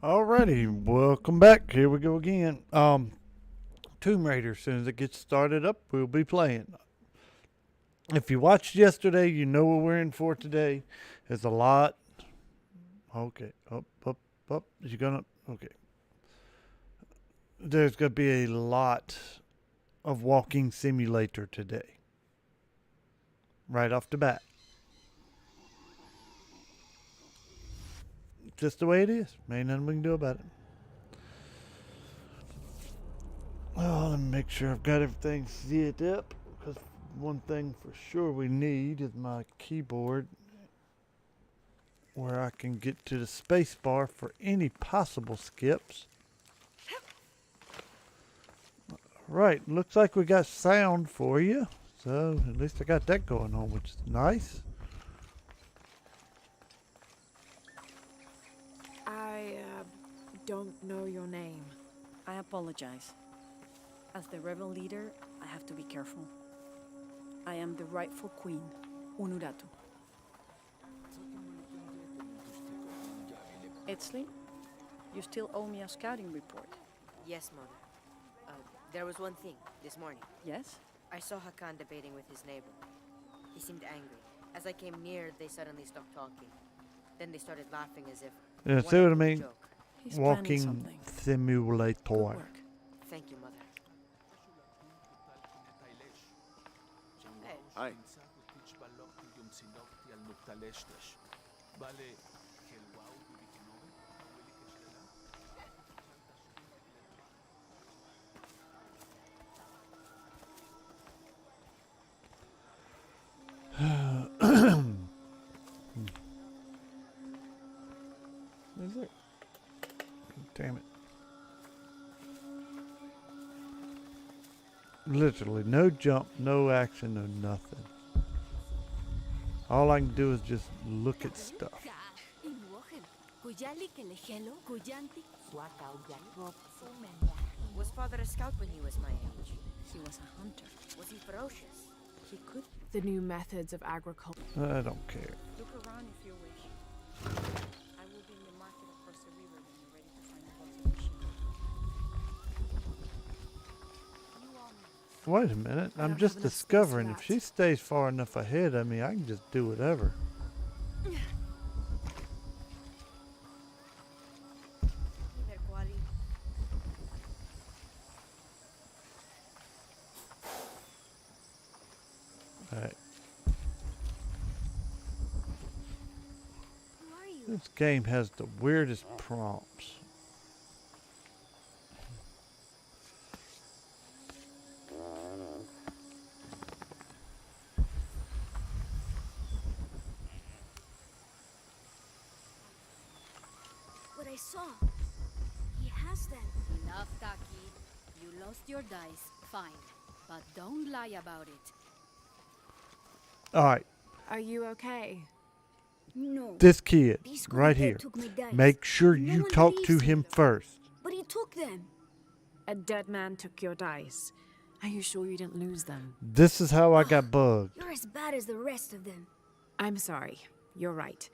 Alrighty, welcome back. Here we go again. Tomb Raider. As soon as it gets started up, we'll be playing. If you watched yesterday, you know what we're in for today. There's a lot. Okay, up. You gonna? Okay. There's gonna be a lot of walking simulator today. Right off the bat, just the way it is. Ain't nothing we can do about it. Well, let me make sure I've got everything set up. Because one thing for sure we need is my keyboard where I can get to the space bar for any possible skips. Right, looks like we got sound for you. So at least I got that going on, which is nice. I don't know your name. I apologize. As the rebel leader, I have to be careful. I am the rightful queen, Unuratu. Etzli, you still owe me a scouting report. Yes, Mother. There was one thing, this morning. Yes? I saw Hakan debating with his neighbor. He seemed angry. As I came near, they suddenly stopped talking. Then they started laughing as if... Yeah, see what I mean? Joke. He's planning Walking something. Good simulator. work. Thank you, Mother. Hi. Is it? Damn it. Literally, no jump, no action, no nothing. All I can do is just look at stuff. Was Father a scout when he was my age? He was a hunter. Was he ferocious? He could The new methods of agriculture. I don't care. look around if you wish. I will be in the market across the river when you're ready to find a horse machine. Wait a minute. I I'm don't just have enough space for discovering if that. she stays far enough ahead of me, I can just do whatever. Alright. This game has the weirdest prompts. What I saw. He has them. Enough, Taki. You lost your dice, fine. But don't lie about it. Alright, Are you okay? No. this kid Pisco right the Dead here. took my dice. Make sure No you one talk to believes him first. But he took them. A dead man took your dice. Are you sure you didn't lose them? This is how I got bugged. You're as bad as the rest of them. I'm sorry. You're right.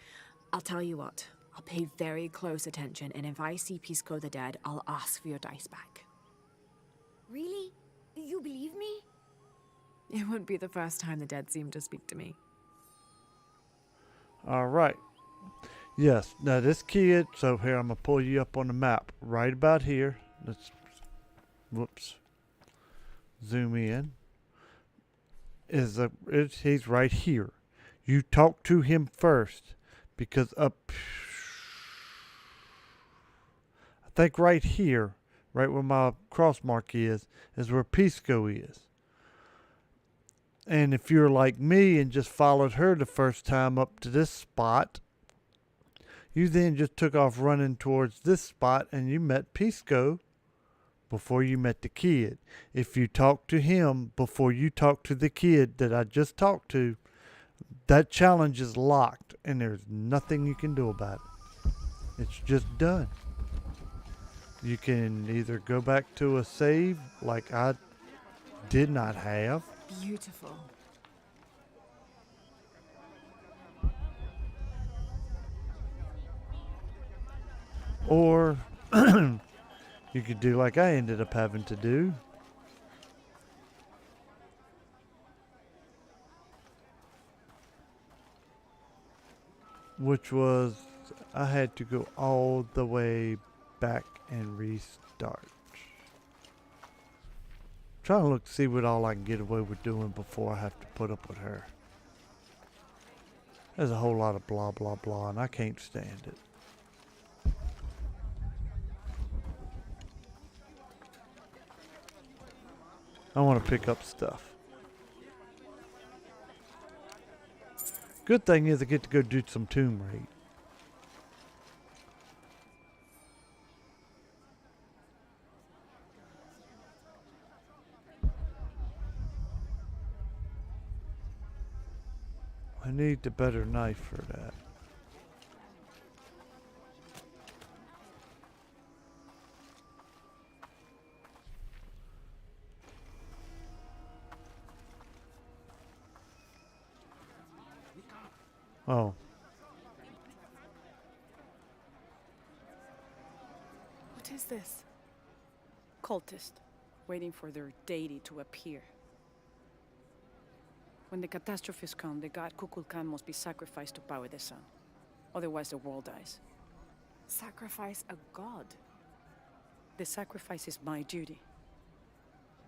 I'll tell you what. I'll pay very close attention, and if I see Pisco the Dead, I'll ask for your dice back. Really? You believe me? It wouldn't be the first time the dead seemed to speak to me. Alright. Yes, now this kid, so here I'm going to pull you up on the map. Right about here. Let's, whoops. Zoom in. He's right here. You talk to him first. Because up, I think right here, right where my cross mark is where Pisco is. And if you're like me and just followed her the first time up to this spot, you then just took off running towards this spot and you met Pisco before you met the kid. If you talk to him before you talk to the kid that I just talked to, that challenge is locked and there's nothing you can do about it. It's just done. You can either go back to a save like I did not have. Beautiful. Or you could do like I ended up having to do. Which was I had to go all the way back and restart. Trying to look see what all I can get away with doing before I have to put up with her. There's a whole lot of blah blah blah and I can't stand it. I want to pick up stuff. Good thing is I get to go do some tomb raid. I need the better knife for that. Oh. What is this? Cultist, waiting for their deity to appear. When the catastrophes come, the god Kukulkan must be sacrificed to power the sun. Otherwise, the world dies. Sacrifice a god? The sacrifice is my duty.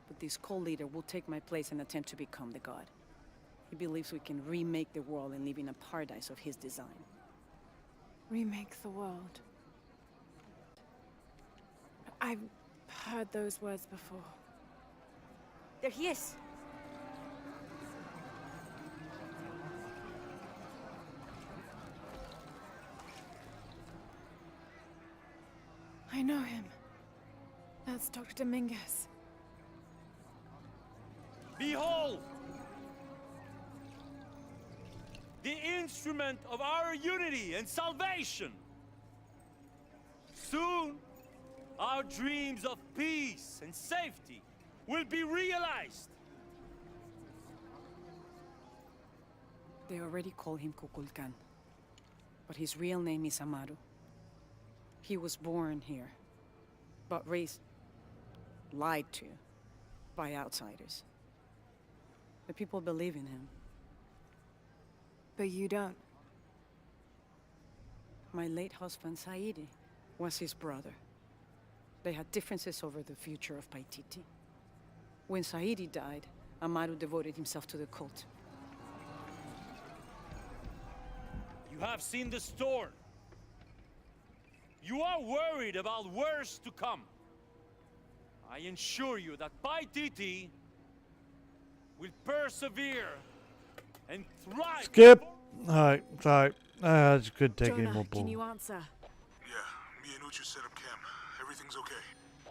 But this cult leader will take my place and attempt to become the god. He believes we can remake the world and live in a paradise of his design. Remake the world. I've heard those words before. There he is! I know him. That's Dr. Dominguez. Behold! The instrument of our unity and salvation! Soon, our dreams of peace and safety will be realized! They already call him Kukulkan. But his real name is Amaru. He was born here, but raised, lied to, by outsiders. The people believe in him. But you don't. My late husband, Saidi, was his brother. They had differences over the future of Paititi. When Saidi died, Amaru devoted himself to the cult. You have seen the storm. You are worried about worse to come. I assure you that Paititi will persevere and thrive. Skip! Alright, sorry. I just couldn't take any Jonah, more bull. can you answer? Yeah, me and Uchu set up camp. Everything's okay.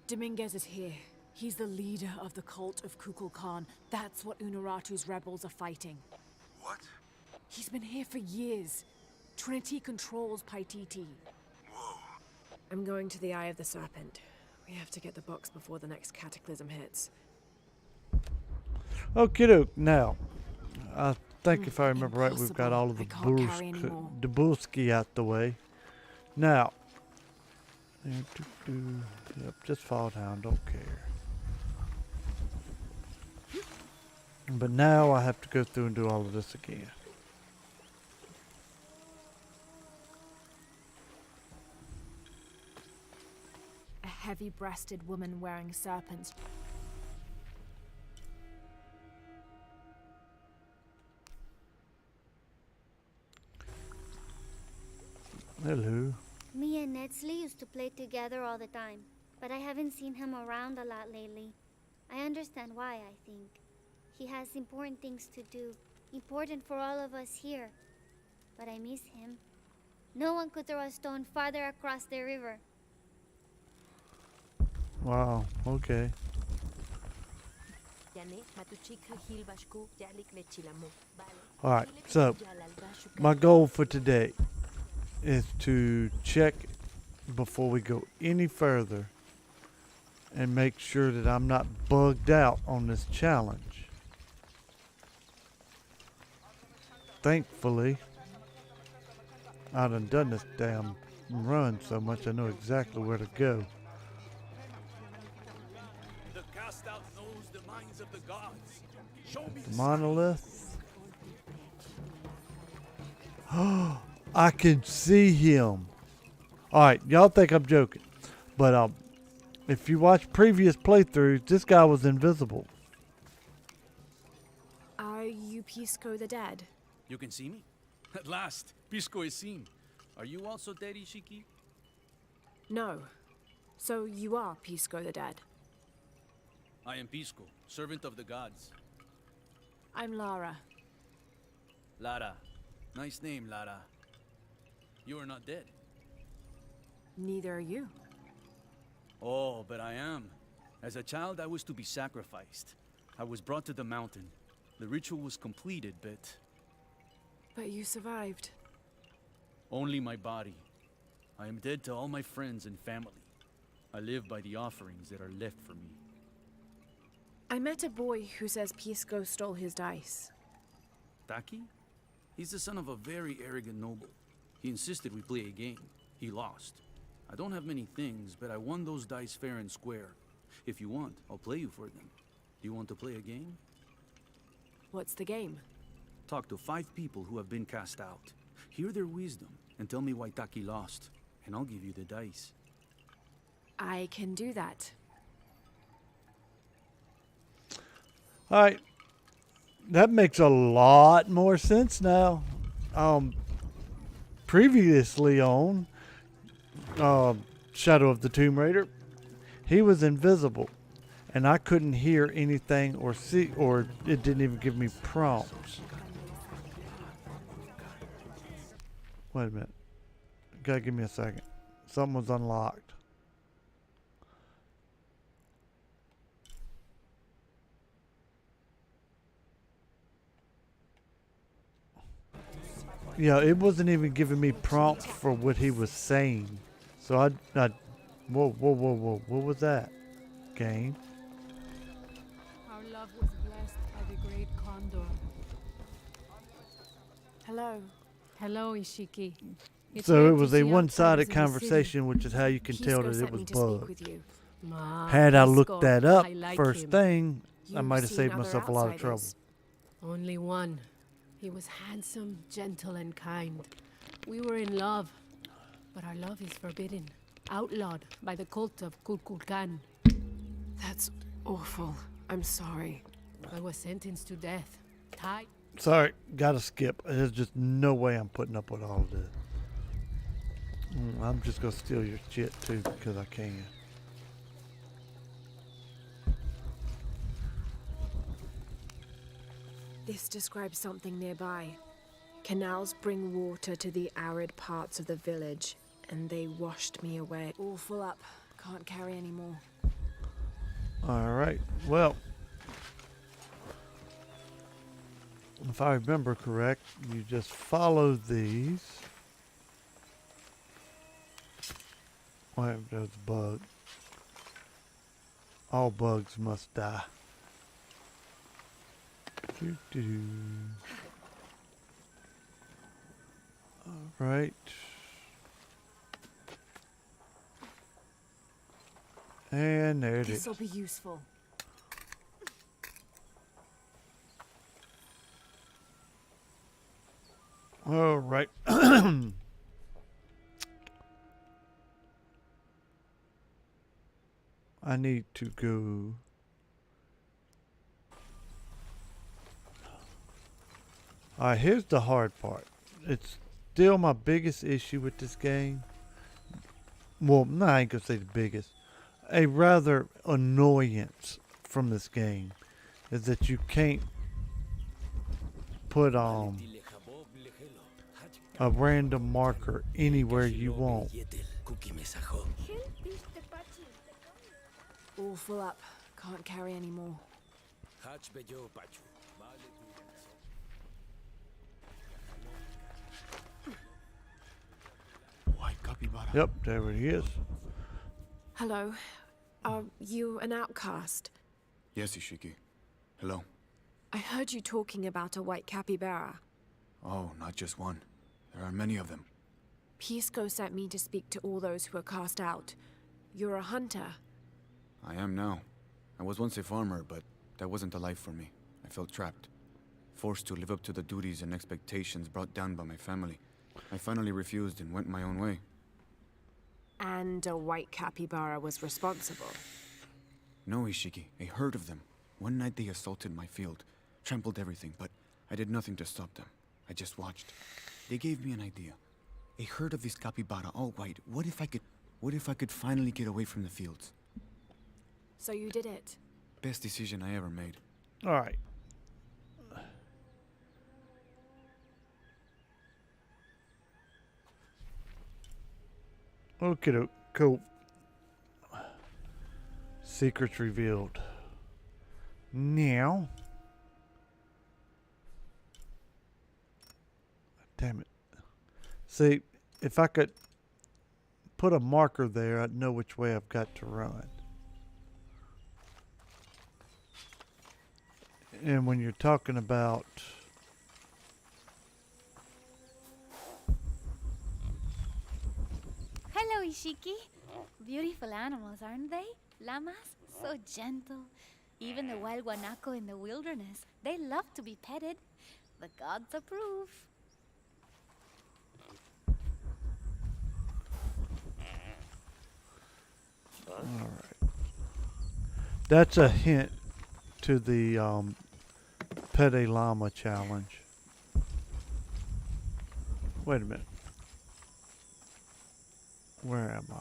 Dominguez is here. He's the leader of the cult of Kukulkan. That's what Unuratu's rebels are fighting. What? He's been here for years. Trinity controls Paititi. Whoa. I'm going to the Eye of the Serpent. We have to get the box before the next cataclysm hits. Okie doke. Now, I think if I remember right, we've got Impossible. all of the I can't carry anymore. Dubulski out the way. Now, yep, just fall down, don't care. But now I have to go through and do all of this again. A heavy-breasted woman wearing serpents. Hello. Me and Nedsley used to play together all the time, but I haven't seen him around a lot lately. I understand why, I think. He has important things to do, important for all of us here. But I miss him. No one could throw a stone farther across the river. Wow, okay. Alright, so my goal for today is to check before we go any further and make sure that I'm not bugged out on this challenge. Thankfully, I done this damn and run so much I know exactly where to go. The cast out knows the minds of the gods. Show me The monolith. I can see him. Alright, y'all think I'm joking. But if you watch previous playthroughs, this guy was invisible. Are you Pisco the Dead? You can see me? At last, Pisco is seen. Are you also dead, Ishiki? No. So you are Pisco the Dead. I am Pisco, servant of the gods. I'm Lara. Lara. Nice name, Lara. You are not dead. Neither are you. Oh, but I am. As a child, I was to be sacrificed. I was brought to the mountain. The ritual was completed, but But you survived. only my body. I am dead to all my friends and family. I live by the offerings that are left for me. I met a boy who says Pisco stole his dice. Taki? He's the son of a very arrogant noble. He insisted we play a game. He lost. I don't have many things, but I won those dice fair and square. If you want, I'll play you for them. Do you want to play a game? What's the game? Talk to 5 people who have been cast out. Hear their wisdom and tell me why Taki lost, and I'll give you the dice. I can do that. Alright. That makes a lot more sense now. Previously on Shadow of the Tomb Raider, he was invisible. And I couldn't hear anything or see, or it didn't even give me prompts. Wait a minute. Gotta give me a second. Something was unlocked. Yeah, it wasn't even giving me prompts for what he was saying. So I whoa, what was that? Game. Our love was blessed by the great condor. Hello. Hello, Ishiki. It's So rare it to was see a outsiders one-sided in the city. conversation, which is how you can tell Pisco that it sent was me to speak bugged. with you. Ah, Had I looked Pisco, that up I like first him. thing, I You've might have seen saved other myself a lot of trouble. outsiders. Only one. He was handsome, gentle, and kind. We were in love, but our love is forbidden, outlawed by the cult of Kukulkan. That's awful. I'm sorry. I was sentenced to death, tied. Sorry, gotta skip. There's just no way I'm putting up with all of this. I'm just gonna steal your shit too because I can. This describes something nearby. Canals bring water to the arid parts of the village, and they washed me away. All full up. Can't carry any more. Alright, well. If I remember correct, you just follow these. Wait, there's a bug. All bugs must die. Doo-doo. Alright. And there it is. This'll be useful. All right. I need to go. All right, here's the hard part. It's still my biggest issue with this game. Well, no, I ain't gonna say the biggest. A rather annoyance from this game is that you can't put a random marker anywhere you want. All full up. Can't carry any more. White capybara. Yep, there it is. Hello. Are you an outcast? Yes, Ishiki. Hello. I heard you talking about a white capybara. Oh, not just one. There are many of them. Pisco sent me to speak to all those who are cast out. You're a hunter. I am now. I was once a farmer, but that wasn't a life for me. I felt trapped. Forced to live up to the duties and expectations brought down by my family. I finally refused and went my own way. And a white capybara was responsible. No, Ishiki. A herd of them. One night they assaulted my field, trampled everything, but I did nothing to stop them. I just watched. They gave me an idea. A herd of these capybara, all white. What if I could finally get away from the fields? So you did it. Best decision I ever made. All right. Okay, cool. Secrets revealed. Now. Damn it. See, if I could put a marker there, I'd know which way I've got to run. And when you're talking about Hello, Ishiki. Beautiful animals, aren't they? Llamas? So gentle. Even the wild guanaco in the wilderness. They love to be petted. The gods approve. Alright. That's a hint to the Pet a Llama challenge. Wait a minute. Where am I?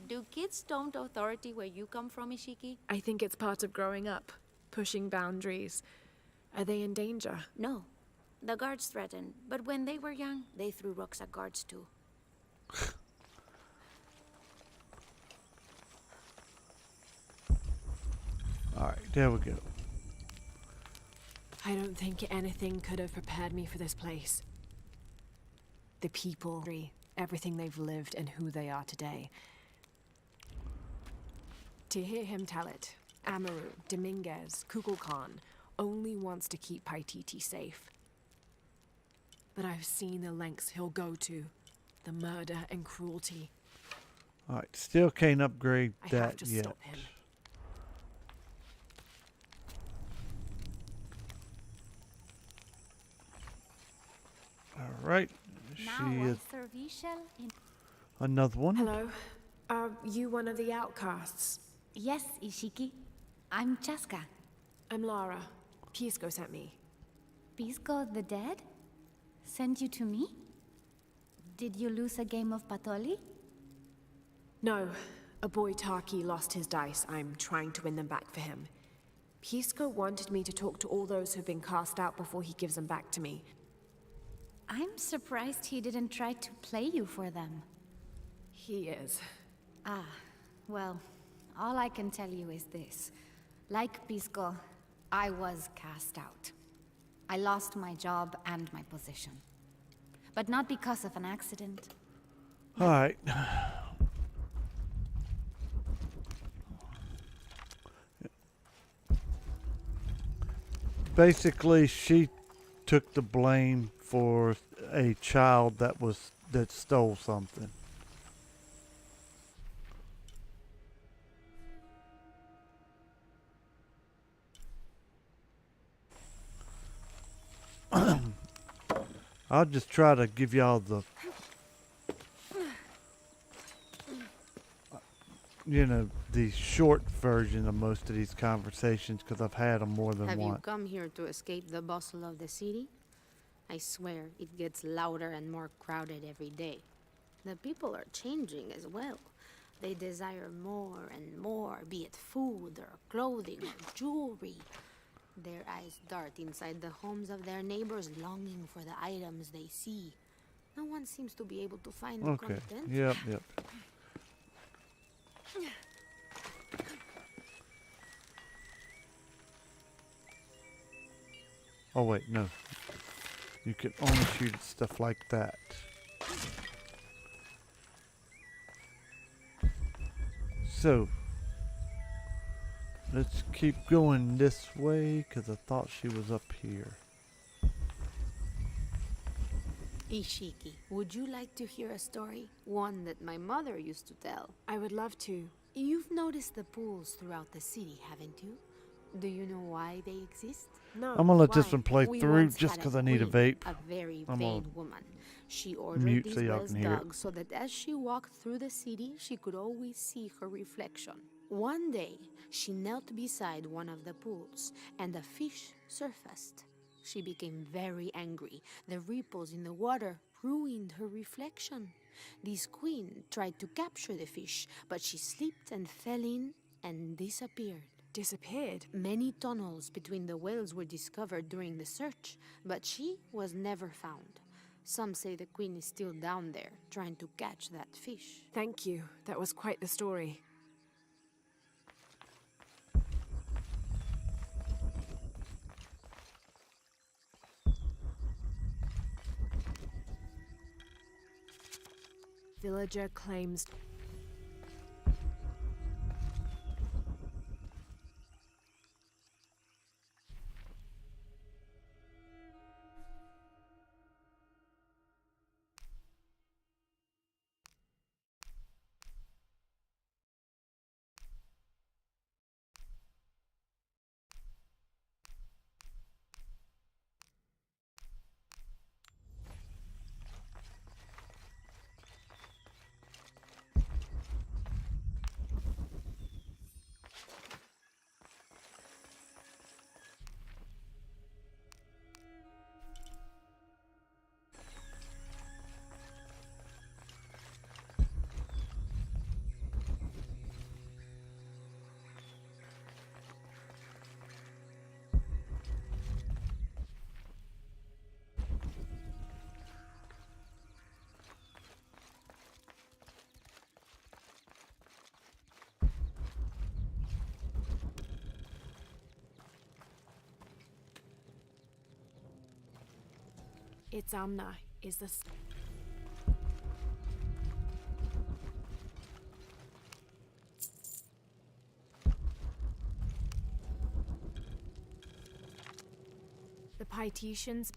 Do kids stomp authority where you come from, Ishiki? I think it's part of growing up, pushing boundaries. Are they in danger? No. The guards threatened, but when they were young, they threw rocks at guards too. Alright, there we go. I don't think anything could have prepared me for this place. The people, everything they've lived, and who they are today. To hear him tell it, Amaru, Dominguez, Kukulkan only wants to keep Paititi safe. But I've seen the lengths he'll go to, the murder and cruelty. Alright, still can't upgrade I that have to yet. stop him. Alright, she Now is I serve Ishel in... another one. Hello, are you one of the outcasts? Yes, Ishiki. I'm Chaska. I'm Lara. Pisco sent me. Pisco the dead? Sent you to me? Did you lose a game of Patoli? No, a boy Taki lost his dice. I'm trying to win them back for him. Pisco wanted me to talk to all those who've been cast out before he gives them back to me. I'm surprised he didn't try to play you for them. He is. Ah, well, all I can tell you is this. Like Pisco, I was cast out. I lost my job and my position. But not because of an accident. Alright. Basically, she took the blame for a child that stole something. I'll just try to give y'all the, the short version of most of these conversations because I've had them more than Have you once. come here to escape the bustle of the city? I swear, it gets louder and more crowded every day. The people are changing as well. They desire more and more, be it food or clothing or jewelry. Their eyes dart inside the homes of their neighbors, longing for the items they see. No one seems to be able to find Okay. content. Yep. Oh wait, no. You can only shoot at stuff like that. So, let's keep going this way, because I thought she was up here. Ishiki, would you like to hear a story? One that my mother used to tell. I would love to. You've noticed the pools throughout the city, haven't you? Do you know why they exist? No. I'm gonna let this Why? one play We through once just had because I need a queen, vape. A very I'm gonna vain woman. She ordered mute these so y'all wells can hear it. dug so that as she walked through the city, she could always see her reflection. One day, she knelt beside one of the pools, and a fish surfaced. She became very angry. The ripples in the water ruined her reflection. This queen tried to capture the fish, but she slipped and fell in and disappeared. Disappeared? Many tunnels between the wells were discovered during the search, but she was never found. Some say the queen is still down there, trying to catch that fish. Thank you. That was quite the story. Villager claims it's Amna. Is this... The Paititians...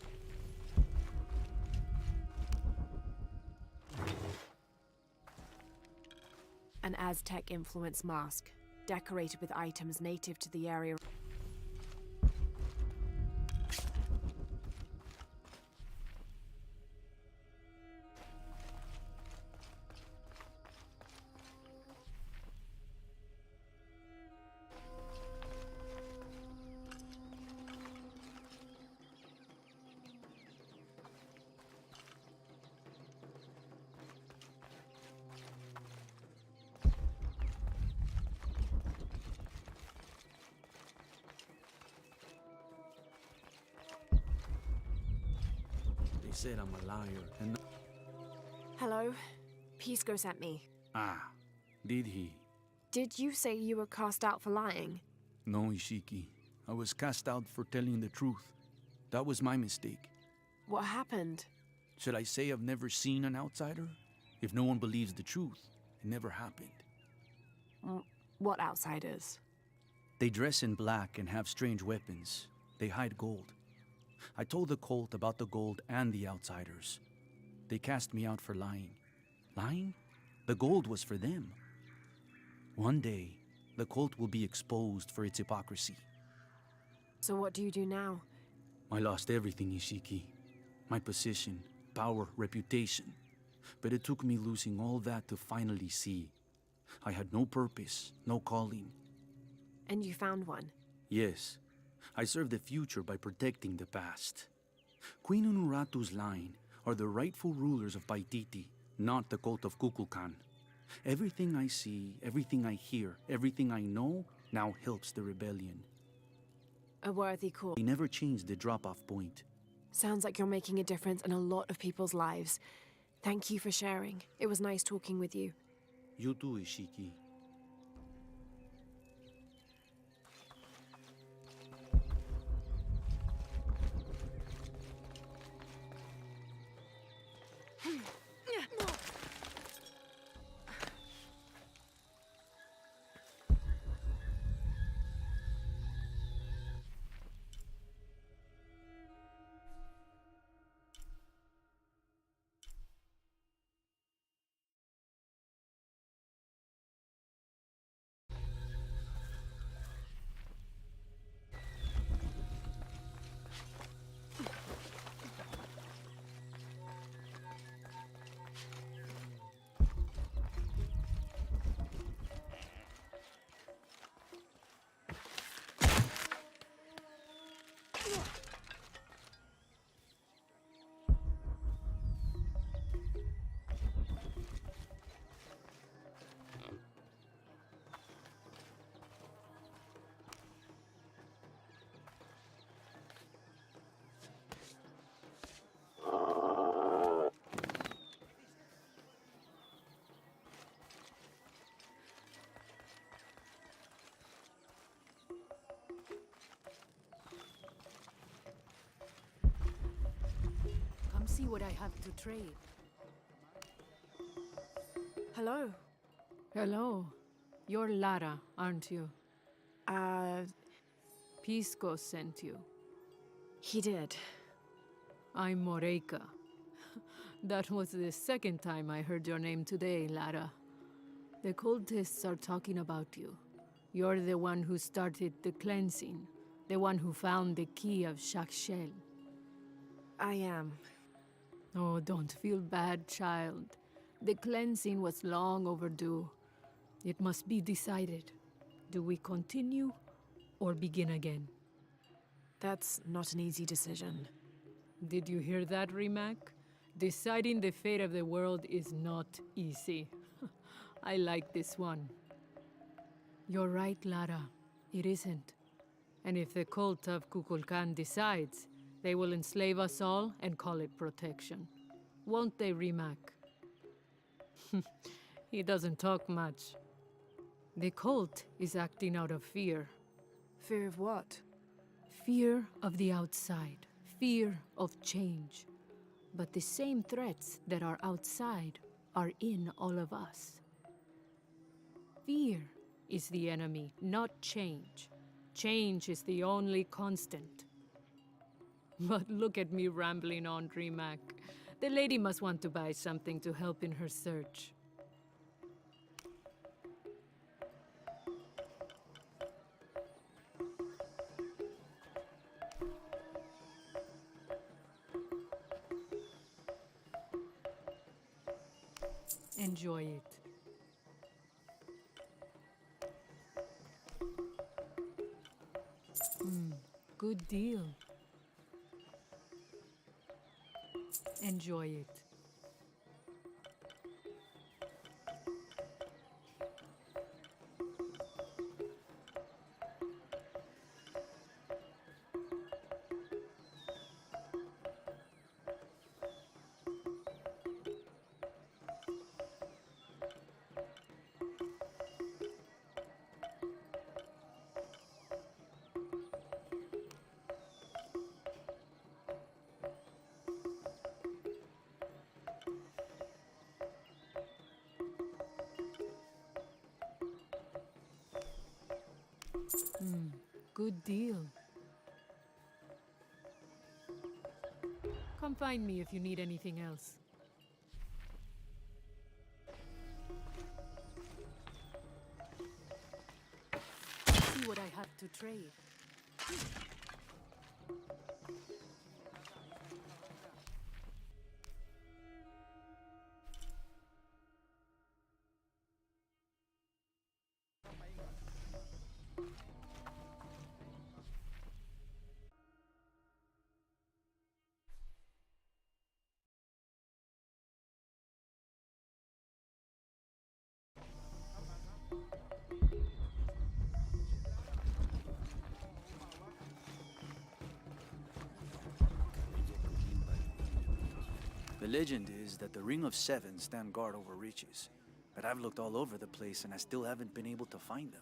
An Aztec-influenced mask, decorated with items native to the area. They said I'm a liar, and... Hello? Pisco sent me. Ah, did he? Did you say you were cast out for lying? No, Ishiki. I was cast out for telling the truth. That was my mistake. What happened? Should I say I've never seen an outsider? If no one believes the truth, it never happened. What outsiders? They dress in black and have strange weapons. They hide gold. I told the cult about the gold and the outsiders. They cast me out for lying. Lying? The gold was for them. One day, the cult will be exposed for its hypocrisy. So what do you do now? I lost everything, Ishiki. My position, power, reputation. But it took me losing all that to finally see. I had no purpose, no calling. And you found one? Yes, I serve the future by protecting the past. Queen Unuratu's line are the rightful rulers of Paititi, not the cult of Kukulkan. Everything I see, everything I hear, everything I know now helps the rebellion. A worthy cause. They never changed the drop-off point. Sounds like you're making a difference in a lot of people's lives. Thank you for sharing. It was nice talking with you. You too, Ishiki. See what I have to trade. Hello. Hello. You're Lara, aren't you? Pisco sent you. He did. I'm Moreika. That was the second time I heard your name today, Lara. The cultists are talking about you. You're the one who started the cleansing. The one who found the key of Shakshel. I am. Oh, don't feel bad, child. The cleansing was long overdue. It must be decided. Do we continue or begin again? That's not an easy decision. Did you hear that, Rimac? Deciding the fate of the world is not easy. I like this one. You're right, Lara. It isn't. And if the cult of Kukulkan decides, they will enslave us all and call it protection. Won't they, Rimac? He doesn't talk much. The cult is acting out of fear. Fear of what? Fear of the outside. Fear of change. But the same threats that are outside are in all of us. Fear is the enemy, not change. Change is the only constant. But look at me rambling on, Rimac. The lady must want to buy something to help in her search. Enjoy it. Good deal. Enjoy it. Good deal. Come find me if you need anything else. See what I have to trade. The legend is that the Ring of Seven stand guard over riches. But I've looked all over the place and I still haven't been able to find them.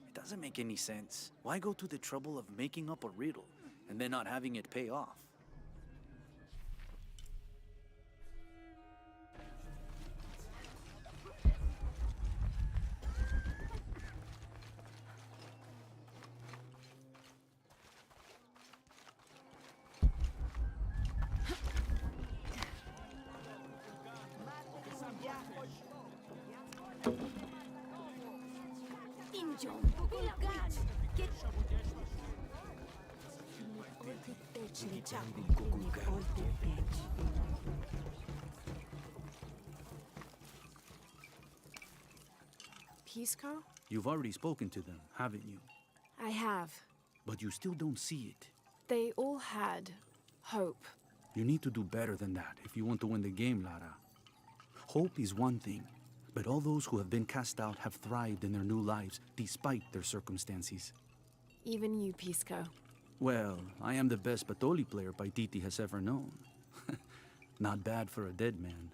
It doesn't make any sense. Why go to the trouble of making up a riddle and then not having it pay off? Pisco? You've already spoken to them, haven't you? I have. But you still don't see it. They all had hope. You need to do better than that if you want to win the game, Lara. Hope is one thing, but all those who have been cast out have thrived in their new lives despite their circumstances. Even you, Pisco. Well, I am the best Batoli player Paititi has ever known. Not bad for a dead man.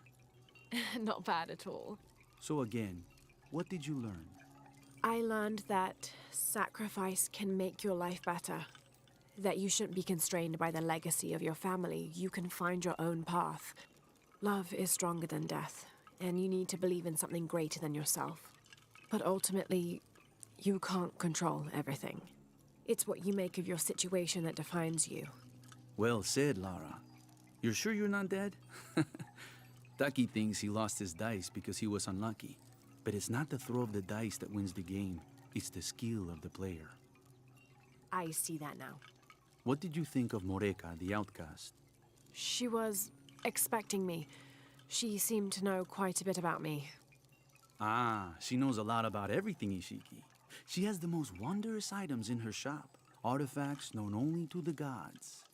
Not bad at all. So again, what did you learn? I learned that sacrifice can make your life better. that you shouldn't be constrained by the legacy of your family. You can find your own path. Love is stronger than death, and you need to believe in something greater than yourself. But ultimately, you can't control everything. It's what you make of your situation that defines you. Well said, Lara. You're sure you're not dead? Taki thinks he lost his dice because he was unlucky. But it's not the throw of the dice that wins the game. It's the skill of the player. I see that now. What did you think of Moreka, the outcast? She was expecting me. She seemed to know quite a bit about me. Ah, she knows a lot about everything, Ishiki. She has the most wondrous items in her shop. Artifacts known only to the gods.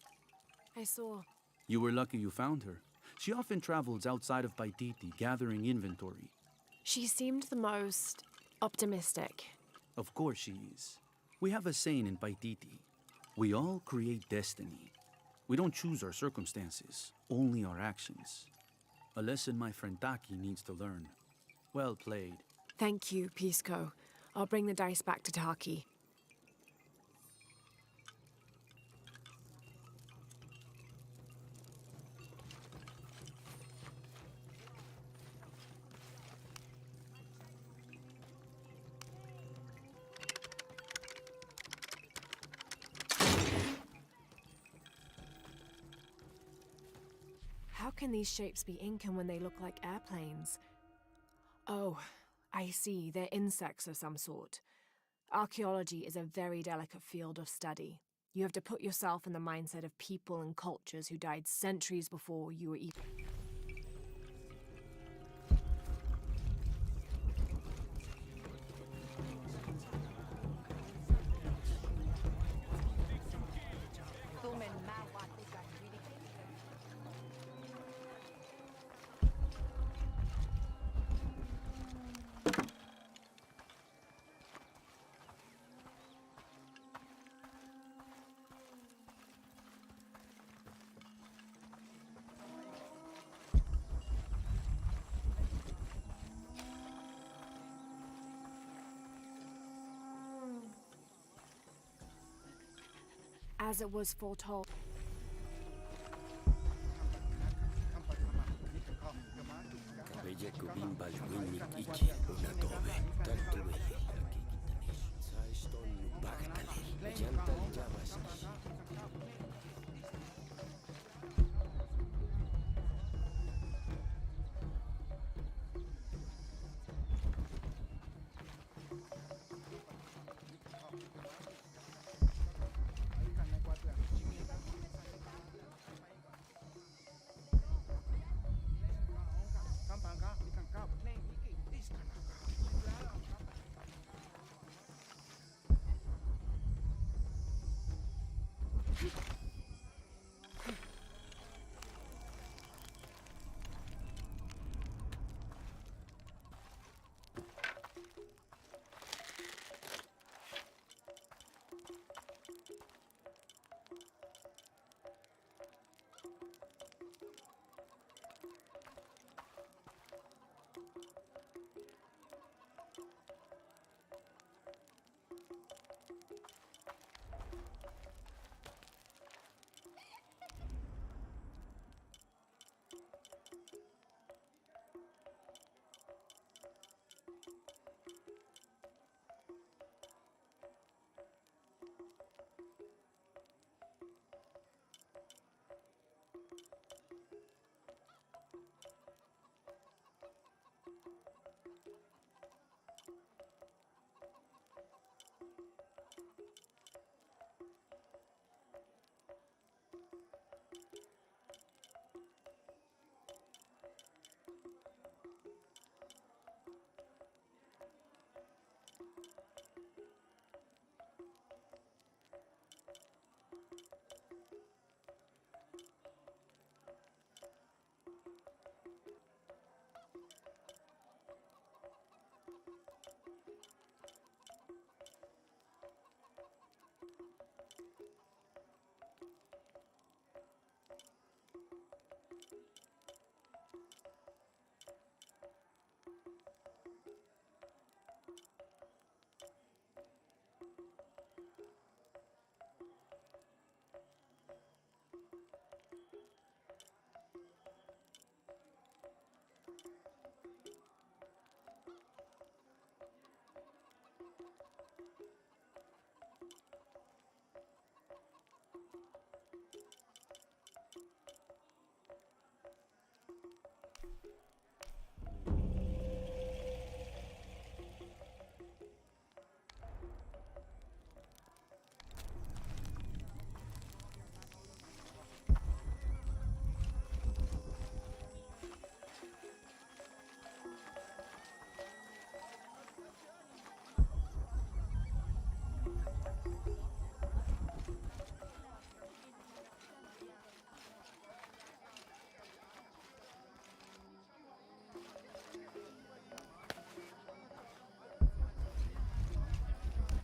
I saw. You were lucky you found her. She often travels outside of Paititi, gathering inventory. She seemed the most optimistic. Of course she is. We have a saying in Paititi. We all create destiny. We don't choose our circumstances, only our actions. A lesson my friend Taki needs to learn. Well played. Thank you, Pisco. I'll bring the dice back to Taki. How can these shapes be Incan when they look like airplanes? Oh, I see. They're insects of some sort. Archaeology is a very delicate field of study. You have to put yourself in the mindset of people and cultures who died centuries before you were even... As it was foretold.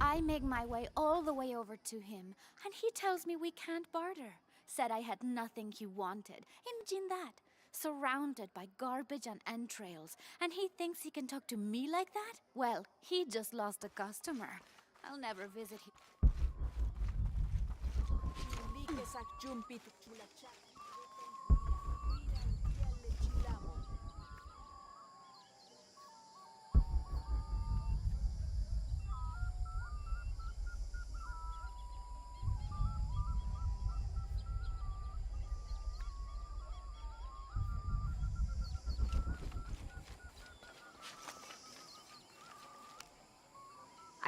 I make my way all the way over to him, and he tells me we can't barter. Said I had nothing he wanted. Imagine that. Surrounded by garbage and entrails, and he thinks he can talk to me like that? Well, he just lost a customer. I'll never visit him.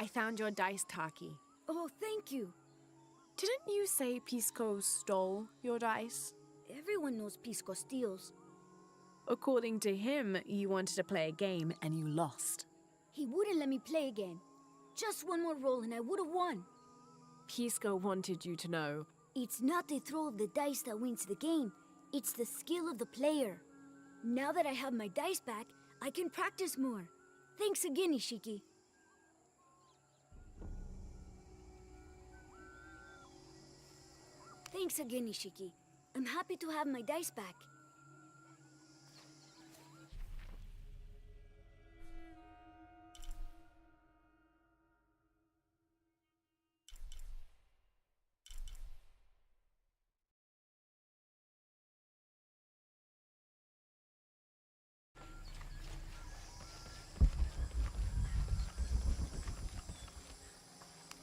I found your dice, Taki. Oh, thank you. Didn't you say Pisco stole your dice? Everyone knows Pisco steals. According to him, you wanted to play a game and you lost. He wouldn't let me play again. Just one more roll and I would have won. Pisco wanted you to know. It's not the throw of the dice that wins the game. It's the skill of the player. Now that I have my dice back, I can practice more. Thanks again, Ishiki. Thanks again, Ishiki. I'm happy to have my dice back.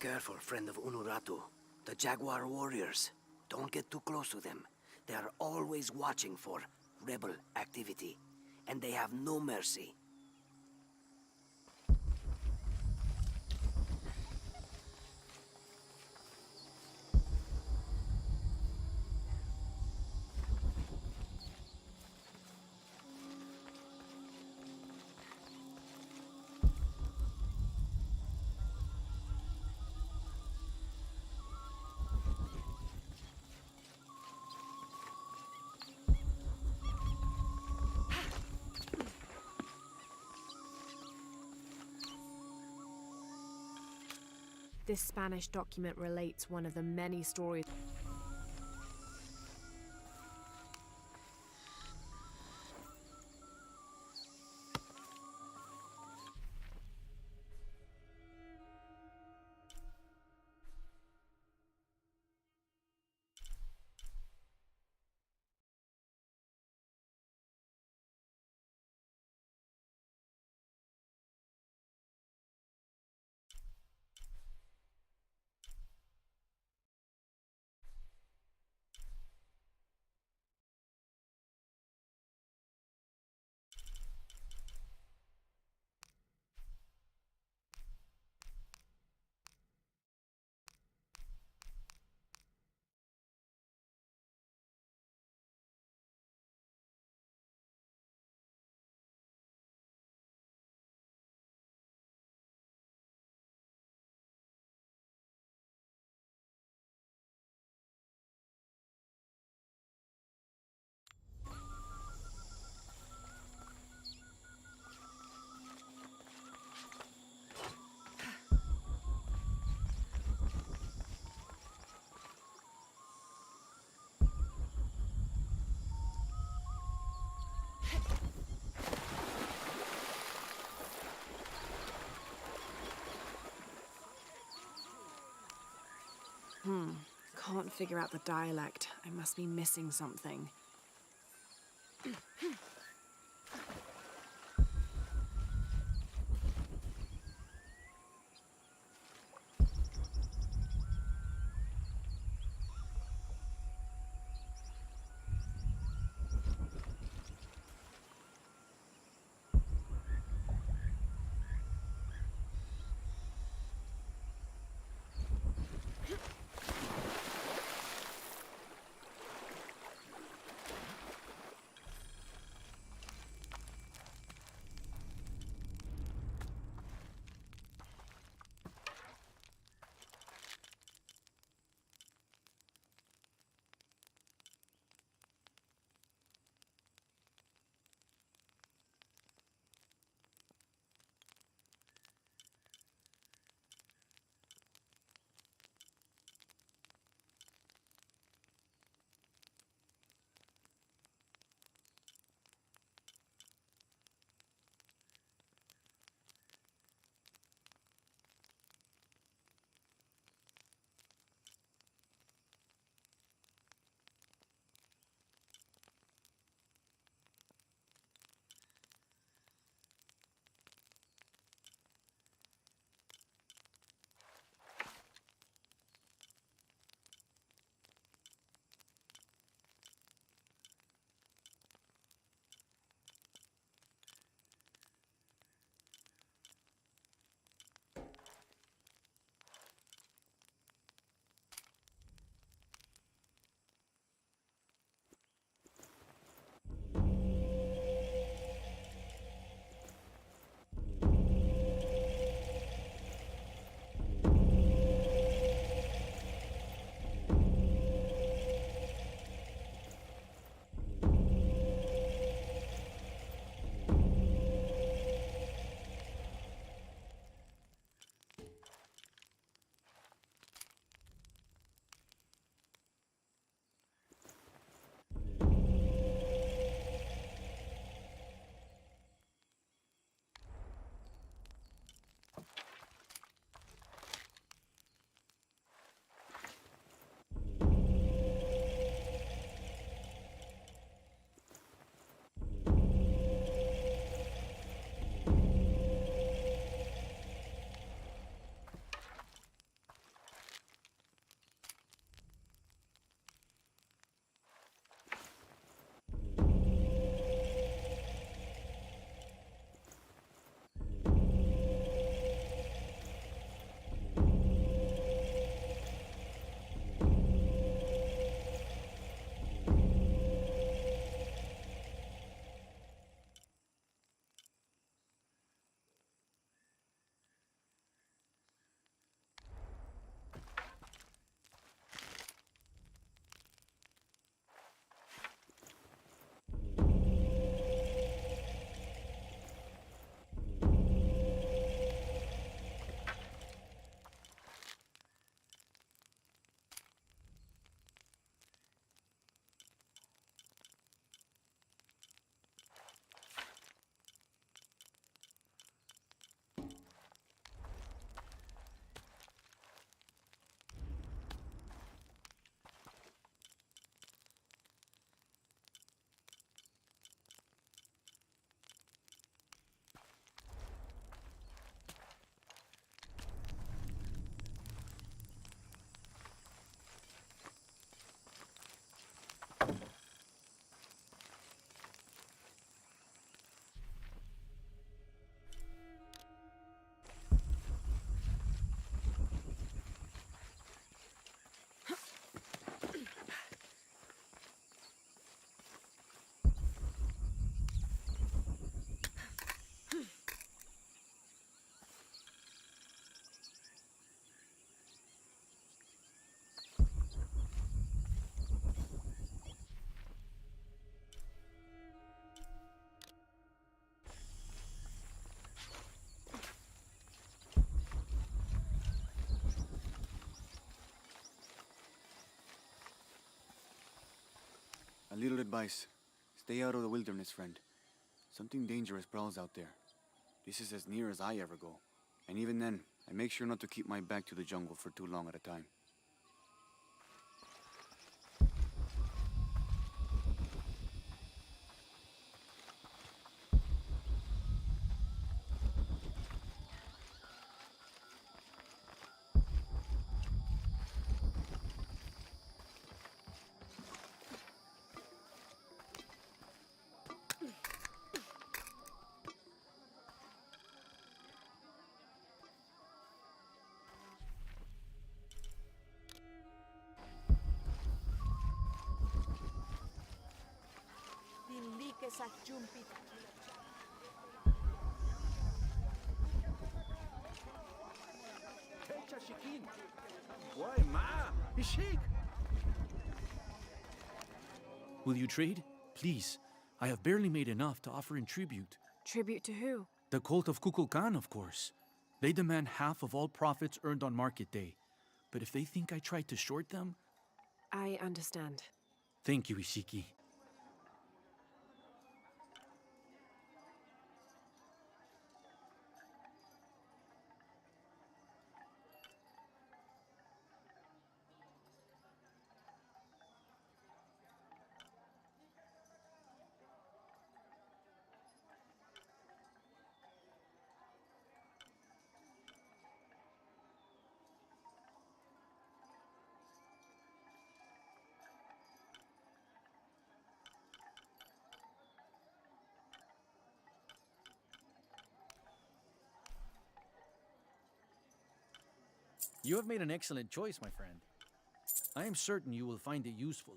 Careful, friend of Unuratu. The Jaguar warriors. Don't get too close to them. They are always watching for rebel activity, and they have no mercy. This Spanish document relates one of the many stories. Can't figure out the dialect. I must be missing something. A little advice. Stay out of the wilderness, friend. Something dangerous prowls out there. This is as near as I ever go. And even then, I make sure not to keep my back to the jungle for too long at a time. Will you trade? Please. I have barely made enough to offer in tribute. Tribute to who? The cult of Kukulkan, of course. They demand half of all profits earned on market day. But if they think I tried to short them... I understand. Thank you, Ishiki. You have made an excellent choice, my friend. I am certain you will find it useful.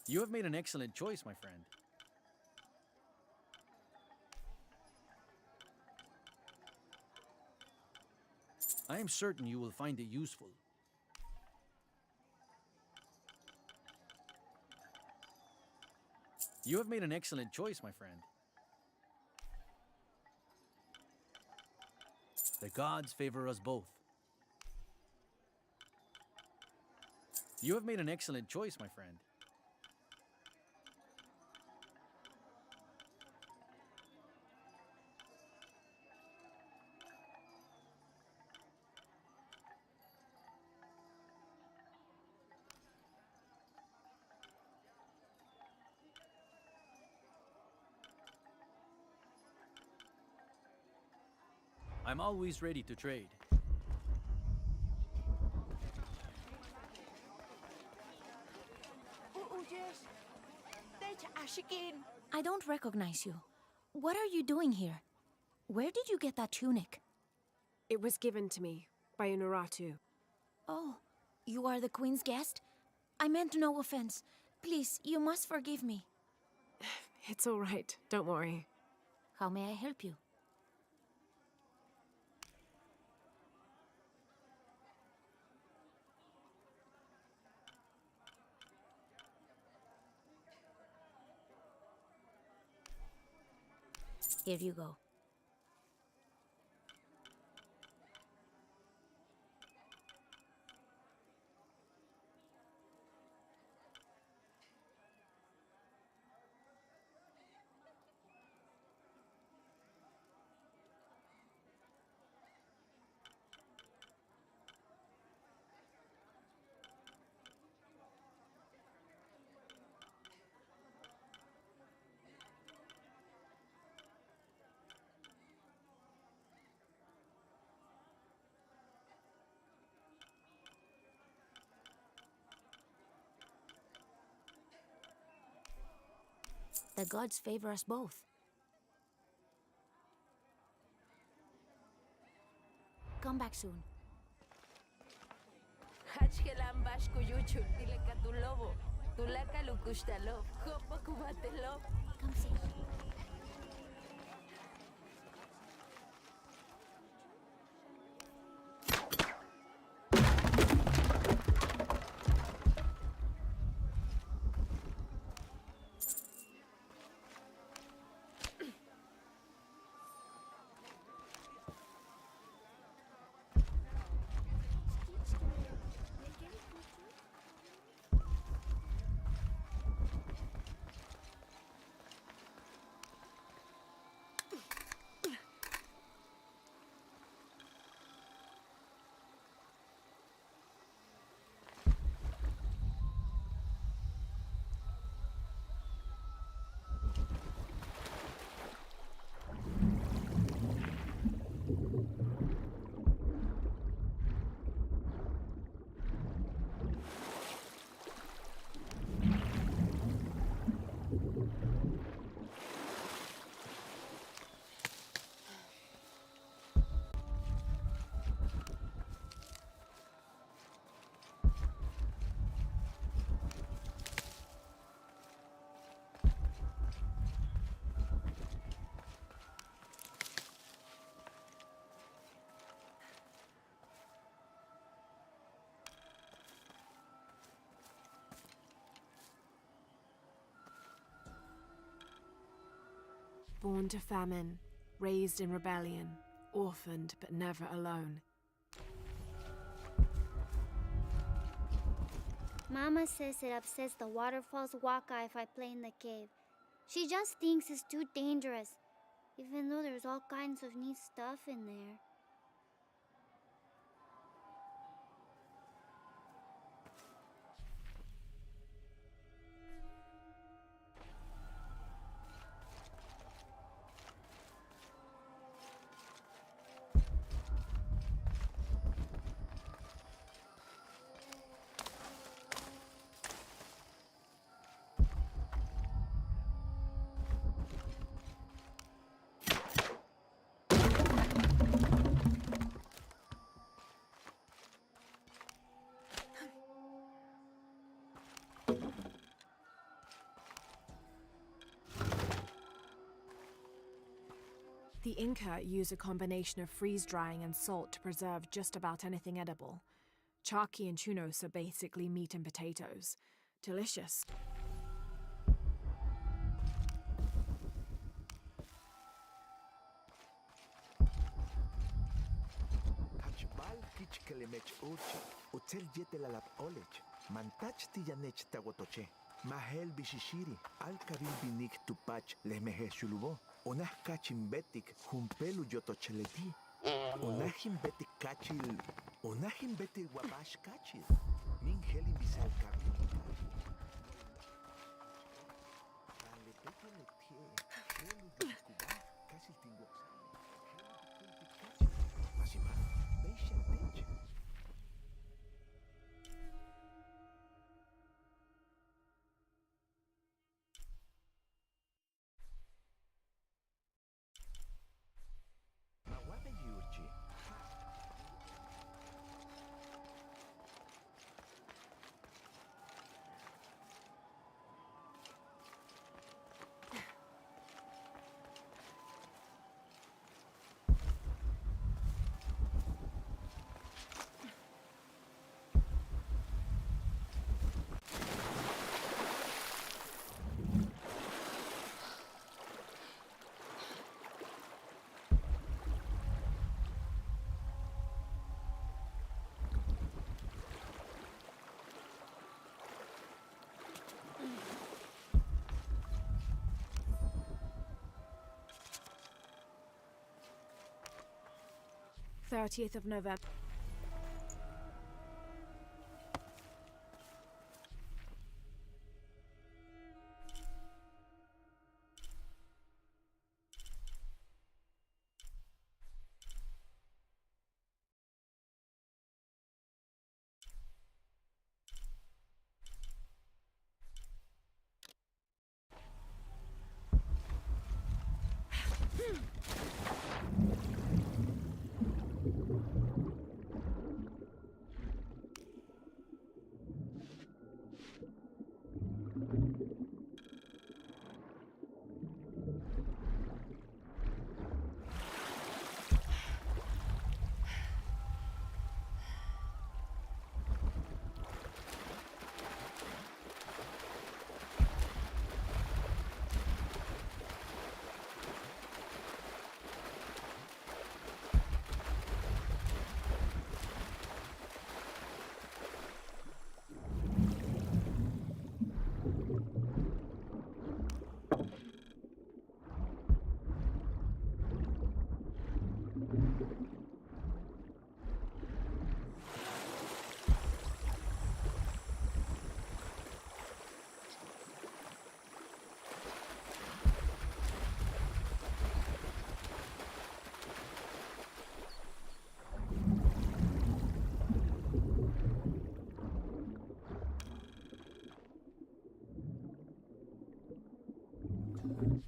You have made an excellent choice, my friend. I am certain you will find it useful. You have made an excellent choice, my friend. The gods favor us both. You have made an excellent choice, my friend. I'm always ready to trade. I don't recognize you. What are you doing here? Where did you get that tunic? It was given to me by Unuratu. Oh, you are the Queen's guest? I meant no offense. Please, you must forgive me. It's all right. Don't worry. How may I help you? Here you go. The gods favor us both. Come back soon. Come see. Born to famine, raised in rebellion, orphaned but never alone. Mama says it upsets the waterfall's waka if I play in the cave. She just thinks it's too dangerous, even though there's all kinds of neat stuff in there. The Inca use a combination of freeze-drying and salt to preserve just about anything edible. Charqui and chunos are basically meat and potatoes. Delicious. Hachbal kichkelemech uchi, utsel yetelalap olech, mantach tiyanech tawotoche, mahel bishishiri, alkabil binik tupach lemehe shulubo, onah kachimbetik, humpelu yotocheleti, onahimbetik kachil, onahimbetik wabash kachil, min helin bisal kabil. th of November.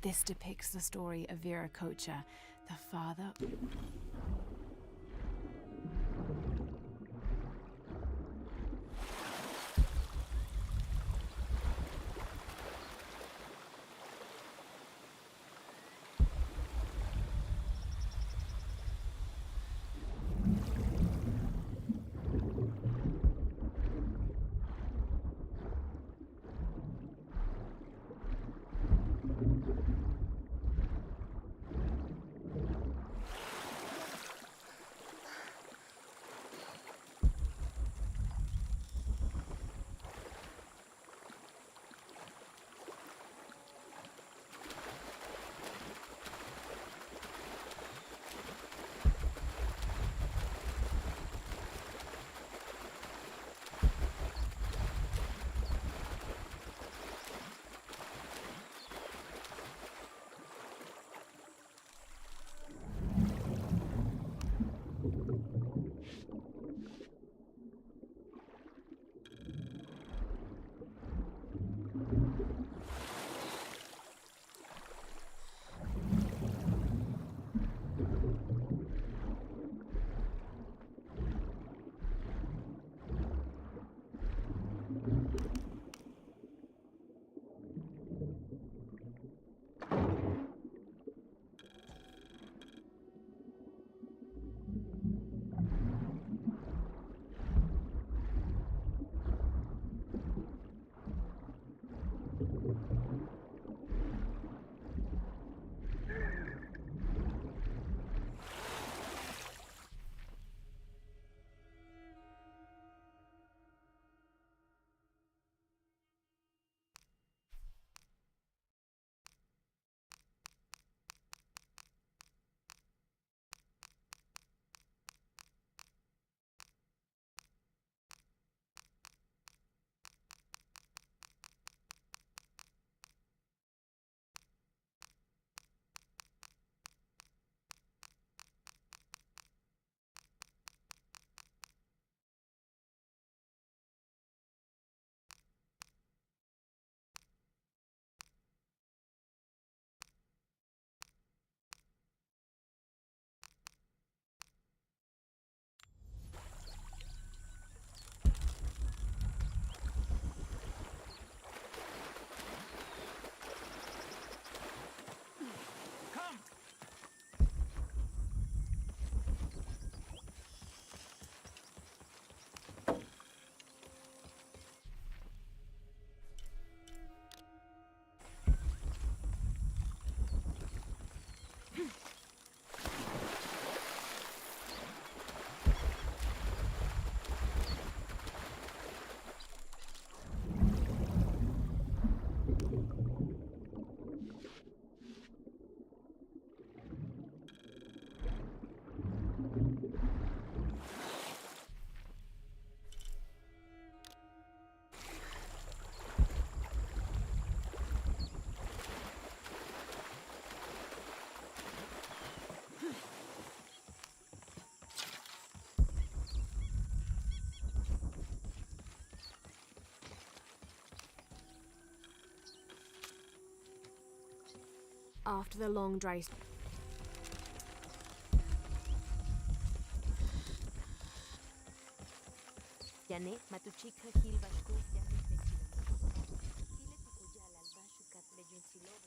This depicts the story of Viracocha, the father... After the long dry Yane, matuchika hilbashku, yane tekila. Ile tukujala albashu katle junsilobo.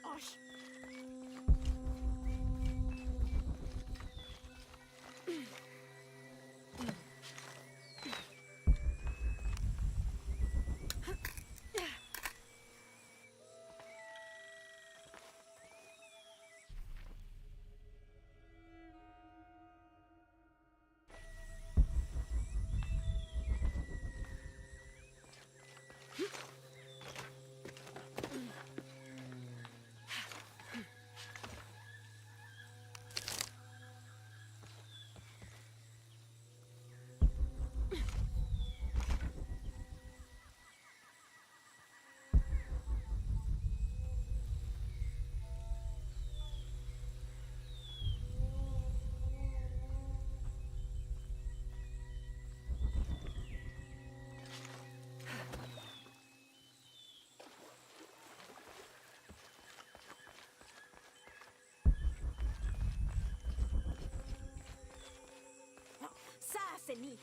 Gosh! Saseni!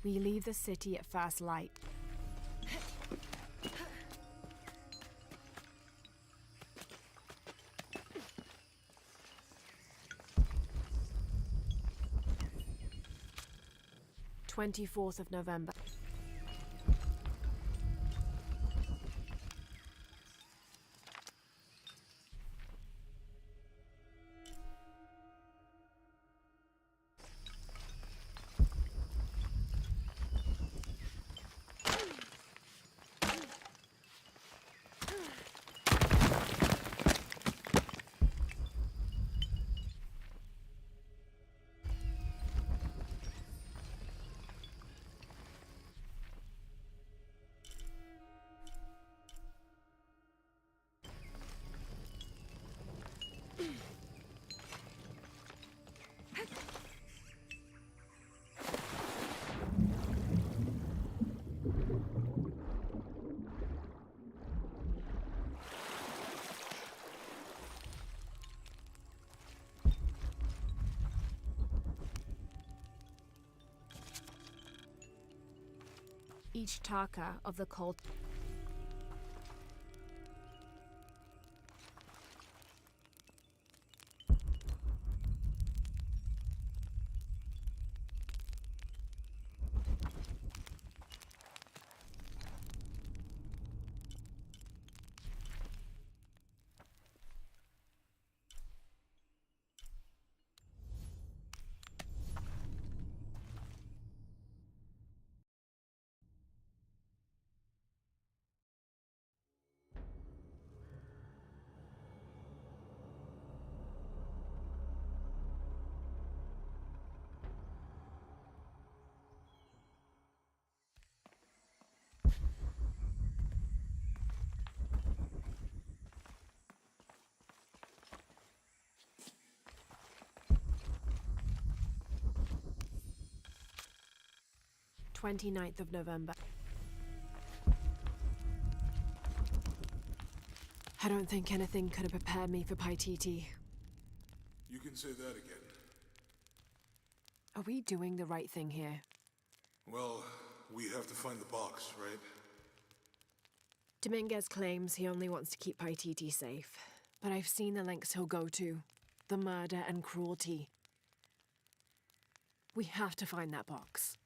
We leave the city at first light. (24th of November). Each Taka of the cult (29th of November). I don't think anything could have prepared me for Paititi. You can say that again. Are we doing the right thing here? Well, we have to find the box, right? Dominguez claims he only wants to keep Paititi safe, but I've seen the lengths he'll go to. The murder and cruelty. We have to find that box.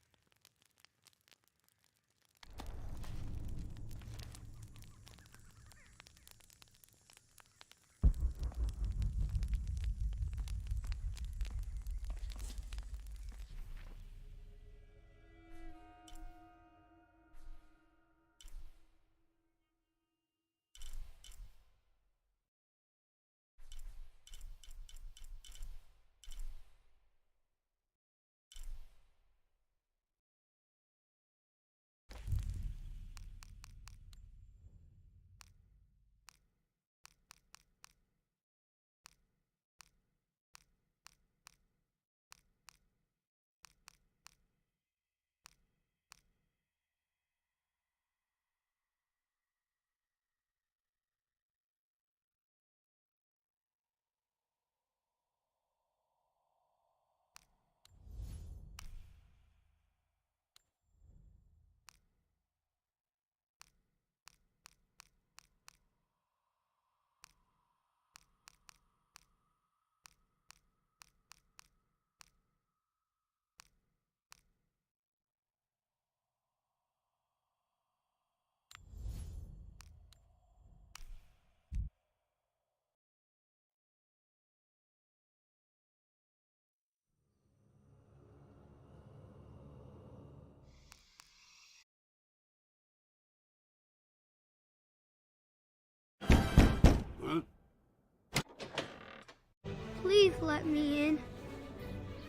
Please let me in.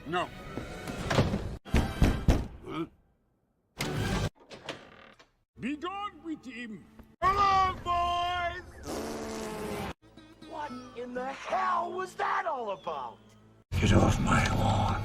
No. Be gone with him! Hello, boys! What in the hell was that all about? Get off my lawn.